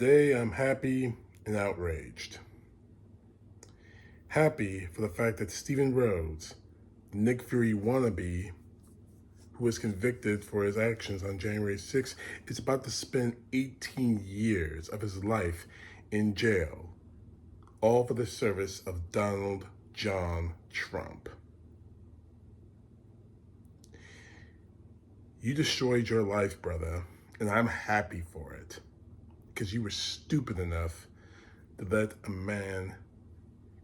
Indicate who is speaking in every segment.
Speaker 1: Today I'm happy and outraged. Happy for the fact that Stewart Rhodes, the Nick Fury wannabe, who was convicted for his actions on January 6th, is about to spend 18 years of his life in jail, all for the service of Donald John Trump. You destroyed your life, brother, and I'm happy for it, because you were stupid enough to let a man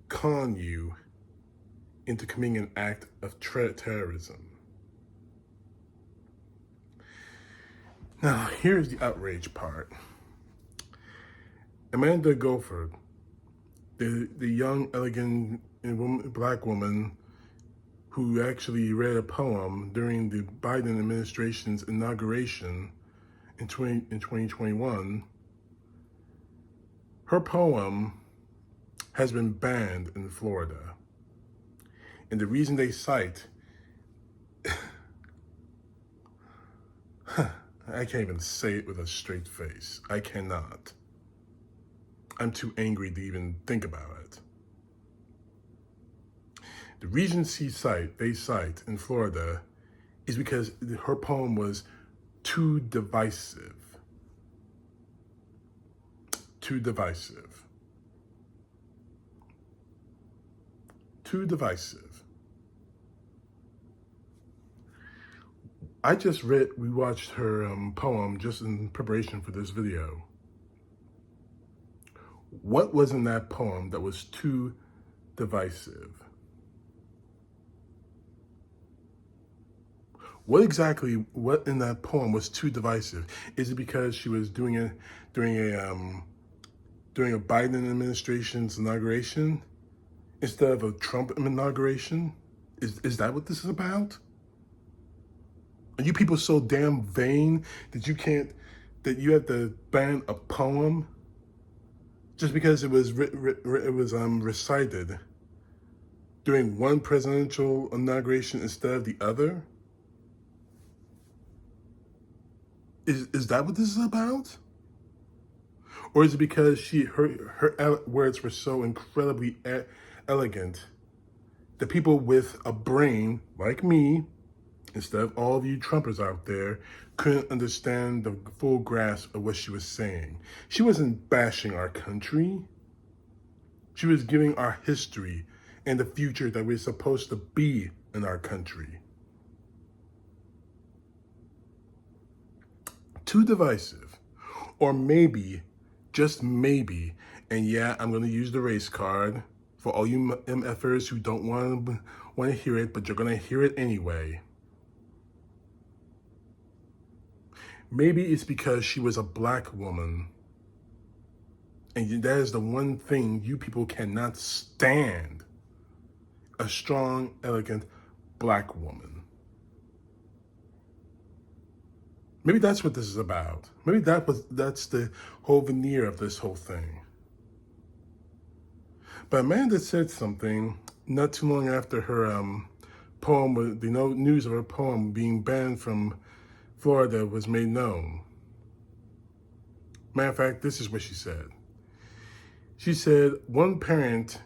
Speaker 1: con you into committing an act of terrorism. Now, here's the outrage part. Amanda Gorman, the young, elegant black woman who actually read a poem during the Biden administration's inauguration in 2021, her poem has been banned in Florida. And the reason they cite, I can't even say it with a straight face. I cannot. I'm too angry to even think about it. The reason they cite in Florida is because her poem was too divisive. Too divisive. Too divisive. We watched her poem just in preparation for this video. What was in that poem that was too divisive? What in that poem was too divisive? Is it because she was doing it during a Biden administration's inauguration instead of a Trump inauguration? Is that what this is about? Are you people so damn vain that you have to ban a poem just because it was recited during one presidential inauguration instead of the other? Is that what this is about? Or is it because her words were so incredibly elegant that people with a brain like me, instead of all of you Trumpers out there, couldn't understand the full grasp of what she was saying? She wasn't bashing our country. She was giving our history and the future that we're supposed to be in our country. Too divisive. Or maybe, just maybe, and yeah, I'm going to use the race card for all you MFers who don't want to hear it, but you're going to hear it anyway. Maybe it's because she was a black woman, and that is the one thing you people cannot stand: a strong, elegant black woman. Maybe that's what this is about. Maybe that's the whole veneer of this whole thing. But Amanda said something not too long after her poem, the news of her poem being banned from Florida was made known. Matter of fact, this is what she said. She said, "One parent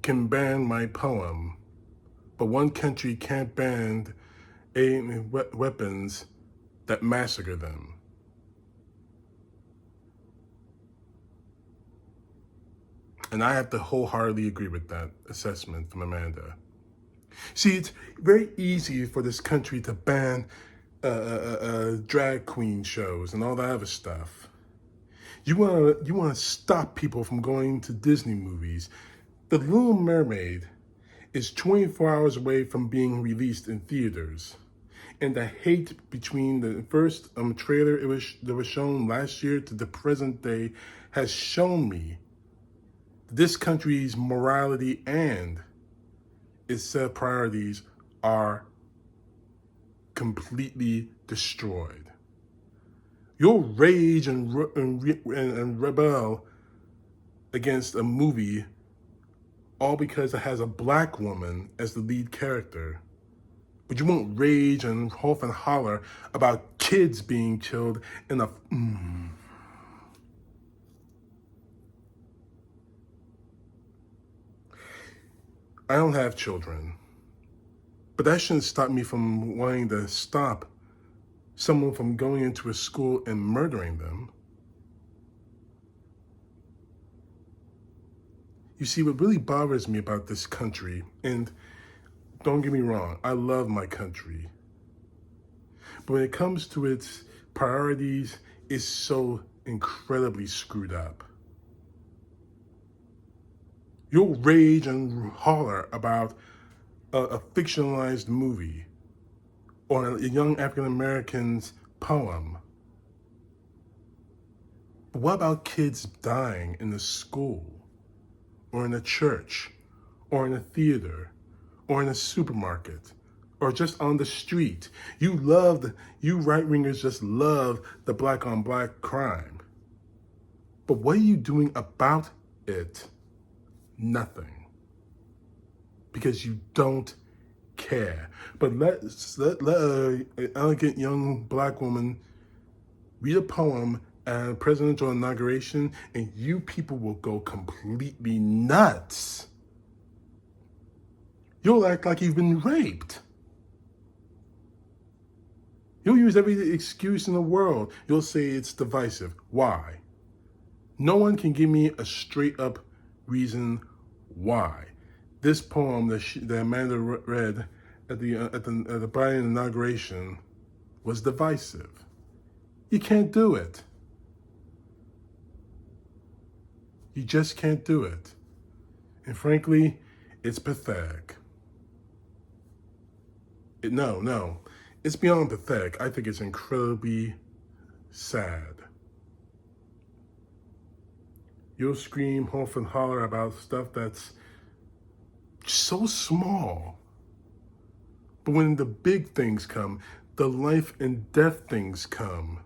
Speaker 1: can ban my poem, but one country can't ban weapons that massacre them." And I have to wholeheartedly agree with that assessment from Amanda. See, it's very easy for this country to ban drag queen shows and all that other stuff. You want to stop people from going to Disney movies. The Little Mermaid is 24 hours away from being released in theaters. And the hate between the first trailer that was shown last year to the present day has shown me this country's morality and its set of priorities are completely destroyed. You'll rage and rebel against a movie all because it has a black woman as the lead character. But you won't rage and hoof and holler about kids being killed in a... I don't have children, but that shouldn't stop me from wanting to stop someone from going into a school and murdering them. You see, what really bothers me about this country, and don't get me wrong, I love my country, but when it comes to its priorities, it's so incredibly screwed up. You'll rage and holler about a fictionalized movie or a young African American's poem. But what about kids dying in the school, or in a church, or in a theater, or in a supermarket, or just on the street? You right-wingers just love the black on black crime. But what are you doing about it? Nothing. Because you don't care. But let an elegant young black woman read a poem at a presidential inauguration, and you people will go completely nuts. You'll act like you've been raped. You'll use every excuse in the world. You'll say it's divisive. Why? No one can give me a straight up reason why this poem that Amanda read at the Biden inauguration was divisive. You can't do it. You just can't do it. And frankly, it's pathetic. No, it's beyond pathetic. I think it's incredibly sad. You'll scream, hoof, and holler about stuff that's so small. But when the big things come, the life and death things come,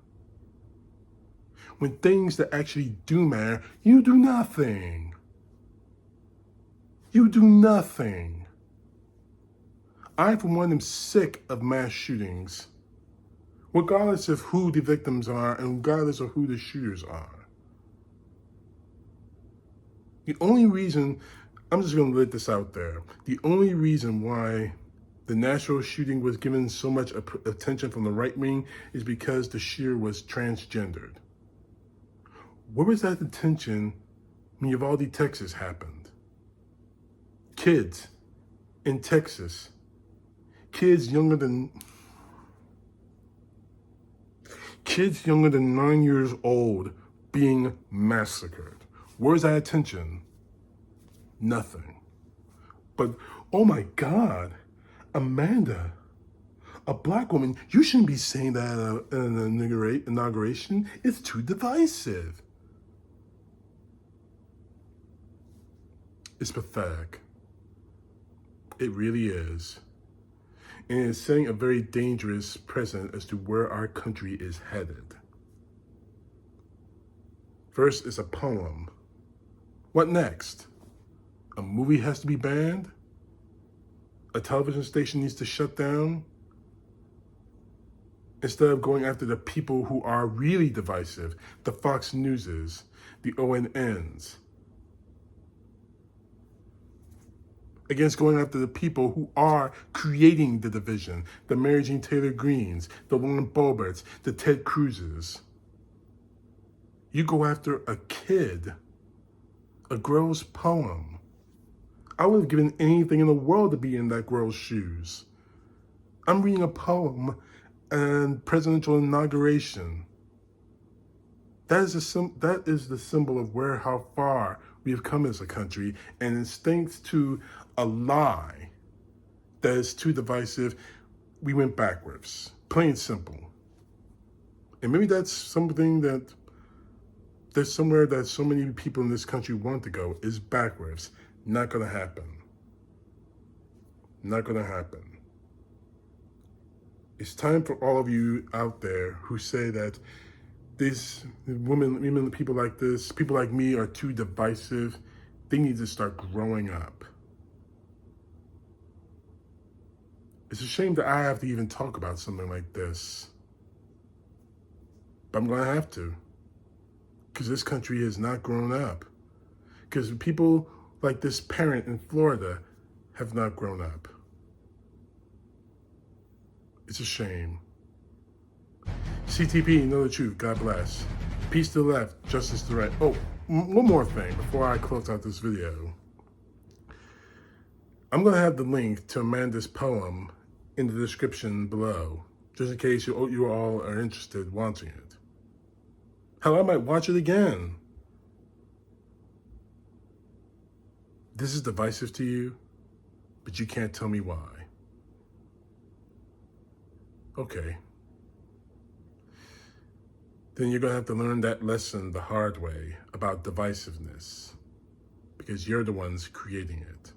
Speaker 1: when things that actually do matter, you do nothing. You do nothing. I, for one, am sick of mass shootings, regardless of who the victims are and regardless of who the shooters are. The only reason, I'm just going to let this out there, the only reason why the Nashville shooting was given so much attention from the right wing is because the shooter was transgendered. Where was that attention when Uvalde, Texas happened? Kids in Texas, kids younger than 9 years old being massacred. Where's that attention? Nothing. But, oh my God, Amanda, a black woman, you shouldn't be saying that at an inauguration. It's too divisive. It's pathetic. It really is. And it's setting a very dangerous precedent as to where our country is headed. First is a poem. What next? A movie has to be banned? A television station needs to shut down? Instead of going after the people who are really divisive, the Fox Newses, the ONNs, against going after the people who are creating the division, the Mary Jean Taylor Greens, the Lauren Boeberts, the Ted Cruzes. You go after a kid, a girl's poem. I would have given anything in the world to be in that girl's shoes. I'm reading a poem and presidential inauguration. That is the symbol of how far we have come as a country, and it's thanks to a lie that is too divisive, we went backwards. Plain and simple. And maybe that's something that there's somewhere that so many people in this country want to go, is backwards. Not gonna happen. Not gonna happen. It's time for all of you out there who say that these women, people like this, people like me are too divisive. They need to start growing up. It's a shame that I have to even talk about something like this. But I'm gonna have to. Because this country has not grown up. Because people like this parent in Florida have not grown up. It's a shame. CTP, know the truth. God bless. Peace to the left, justice to the right. Oh, one more thing before I close out this video. I'm going to have the link to Amanda's poem in the description below, just in case you all are interested in watching it. Hell, I might watch it again. This is divisive to you, but you can't tell me why. Okay. Then you're going to have to learn that lesson the hard way about divisiveness, because you're the ones creating it.